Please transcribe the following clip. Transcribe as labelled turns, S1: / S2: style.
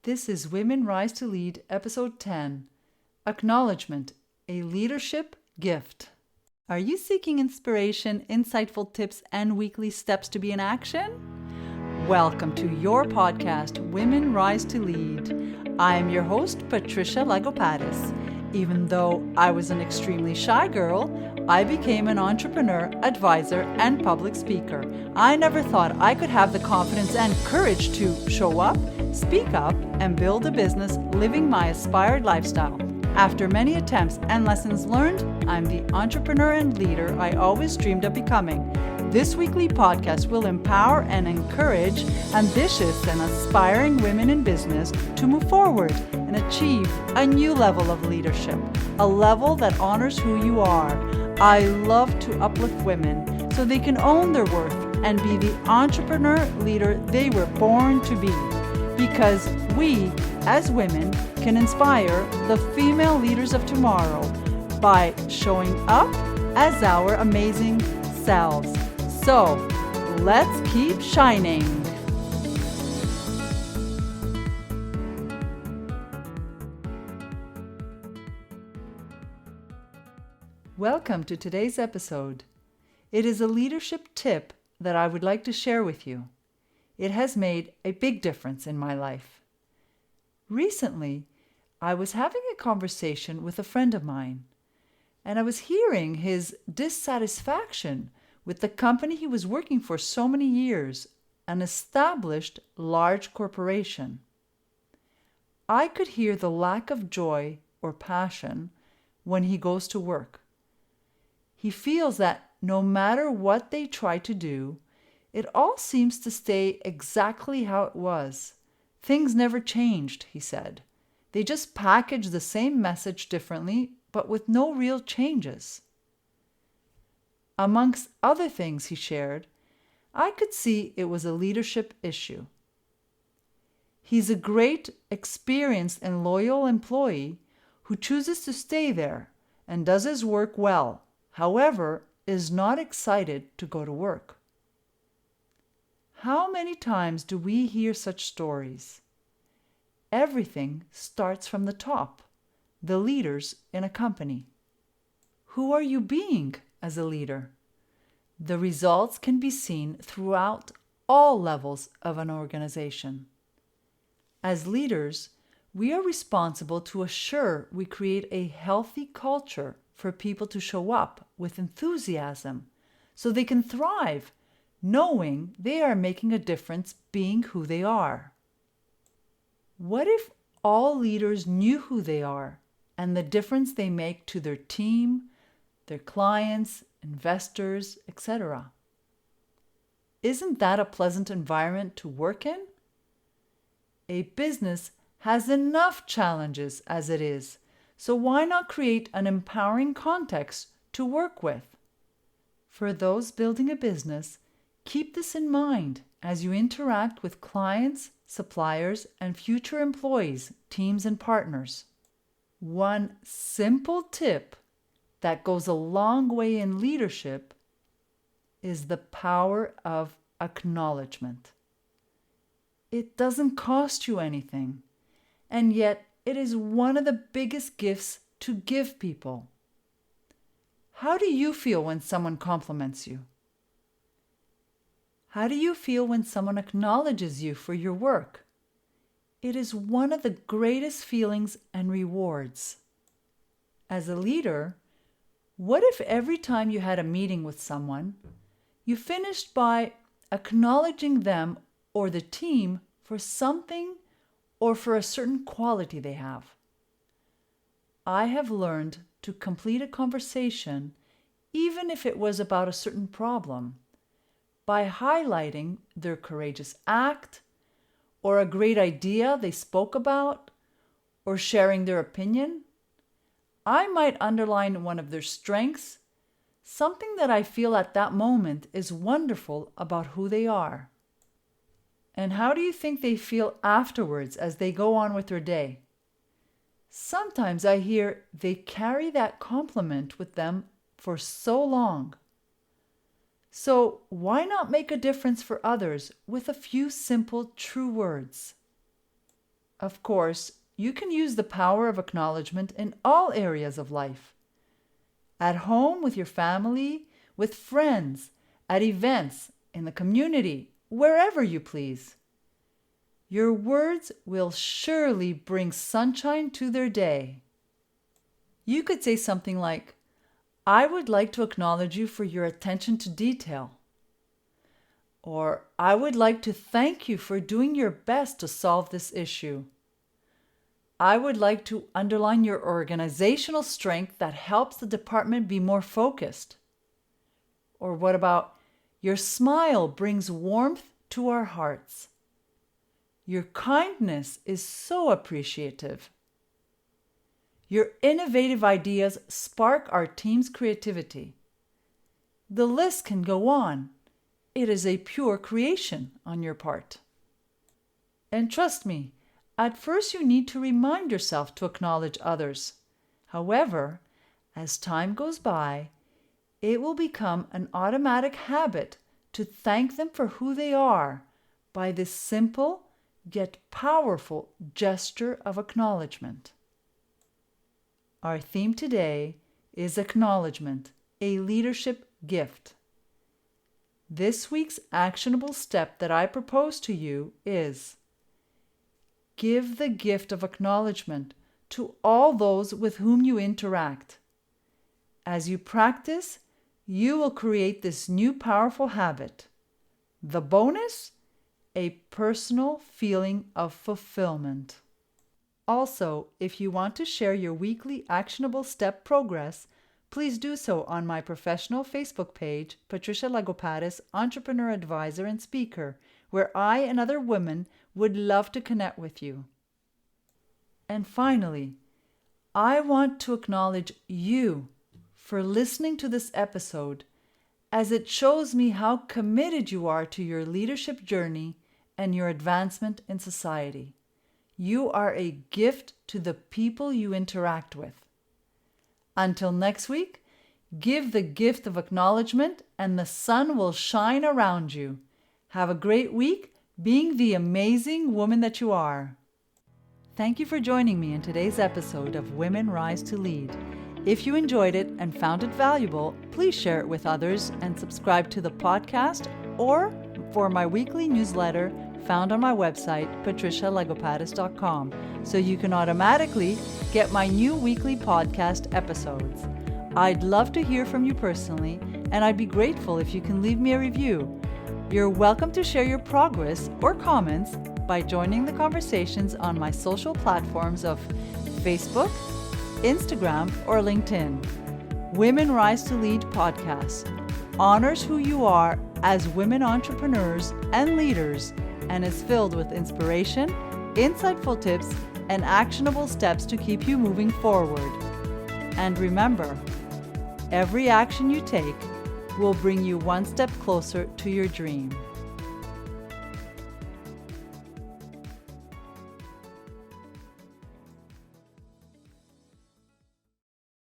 S1: This is Women Rise to Lead, Episode 10, Acknowledgment, a Leadership Gift. Are you seeking inspiration, insightful tips, and weekly steps to be in action? Welcome to your podcast, Women Rise to Lead. I am your host, Patricia Lagopatis. Even though I was an extremely shy girl, I became an entrepreneur, advisor, and public speaker. I never thought I could have the confidence and courage to show up, speak up, and build a business living my aspired lifestyle. After many attempts and lessons learned, I'm the entrepreneur and leader I always dreamed of becoming. This weekly podcast will empower and encourage ambitious and aspiring women in business to move forward and achieve a new level of leadership, a level that honors who you are. I love to uplift women so they can own their worth and be the entrepreneur leader they were born to be. Because we, as women, can inspire the female leaders of tomorrow by showing up as our amazing selves. So, let's keep shining. Welcome to today's episode. It is a leadership tip that I would like to share with you. It has made a big difference in my life. Recently, I was having a conversation with a friend of mine, and I was hearing his dissatisfaction with the company he was working for so many years, an established large corporation. I could hear the lack of joy or passion when he goes to work. He feels that no matter what they try to do, it all seems to stay exactly how it was. Things never changed, he said. They just packaged the same message differently, but with no real changes. Amongst other things he shared, I could see it was a leadership issue. He's a great, experienced, and loyal employee who chooses to stay there and does his work well, however, is not excited to go to work. How many times do we hear such stories? Everything starts from the top, the leaders in a company. Who are you being as a leader? The results can be seen throughout all levels of an organization. As leaders, we are responsible to assure we create a healthy culture for people to show up with enthusiasm so they can thrive, knowing they are making a difference being who they are. What if all leaders knew who they are and the difference they make to their team, their clients, investors, etc.? Isn't that a pleasant environment to work in? A business has enough challenges as it is, so why not create an empowering context to work with? For those building a business, keep this in mind as you interact with clients, suppliers, and future employees, teams, and partners. One simple tip that goes a long way in leadership is the power of acknowledgement. It doesn't cost you anything, and yet it is one of the biggest gifts to give people. How do you feel when someone compliments you? How do you feel when someone acknowledges you for your work? It is one of the greatest feelings and rewards. As a leader, what if every time you had a meeting with someone, you finished by acknowledging them or the team for something or for a certain quality they have? I have learned to complete a conversation, even if it was about a certain problem, by highlighting their courageous act, or a great idea they spoke about, or sharing their opinion. I might underline one of their strengths, something that I feel at that moment is wonderful about who they are. And how do you think they feel afterwards as they go on with their day? Sometimes I hear they carry that compliment with them for so long. So why not make a difference for others with a few simple, true words? Of course, you can use the power of acknowledgement in all areas of life. At home with your family, with friends, at events, in the community, wherever you please. Your words will surely bring sunshine to their day. You could say something like, I would like to acknowledge you for your attention to detail. Or, I would like to thank you for doing your best to solve this issue. I would like to underline your organizational strength that helps the department be more focused. Or what about, your smile brings warmth to our hearts. Your kindness is so appreciative. Your innovative ideas spark our team's creativity. The list can go on. It is a pure creation on your part. And trust me, at first you need to remind yourself to acknowledge others. However, as time goes by, it will become an automatic habit to thank them for who they are by this simple yet powerful gesture of acknowledgement. Our theme today is acknowledgement, a leadership gift. This week's actionable step that I propose to you is: give the gift of acknowledgement to all those with whom you interact. As you practice, you will create this new powerful habit. The bonus? A personal feeling of fulfillment. Also, if you want to share your weekly actionable step progress, please do so on my professional Facebook page, Patricia Lagopatis, Entrepreneur Advisor and Speaker, where I and other women would love to connect with you. And finally, I want to acknowledge you for listening to this episode, as it shows me how committed you are to your leadership journey and your advancement in society. You are a gift to the people you interact with. Until next week, give the gift of acknowledgement and the sun will shine around you. Have a great week being the amazing woman that you are. Thank you for joining me in today's episode of Women Rise to Lead. If you enjoyed it and found it valuable, please share it with others and subscribe to the podcast or for my weekly newsletter found on my website, patricialagopatis.com, so you can automatically get my new weekly podcast episodes. I'd love to hear from you personally, and I'd be grateful if you can leave me a review. You're welcome to share your progress or comments by joining the conversations on my social platforms of Facebook, Instagram, or LinkedIn. Women Rise to Lead podcast honors who you are as women entrepreneurs and leaders, and is filled with inspiration, insightful tips, and actionable steps to keep you moving forward. And remember, every action you take will bring you one step closer to your dream.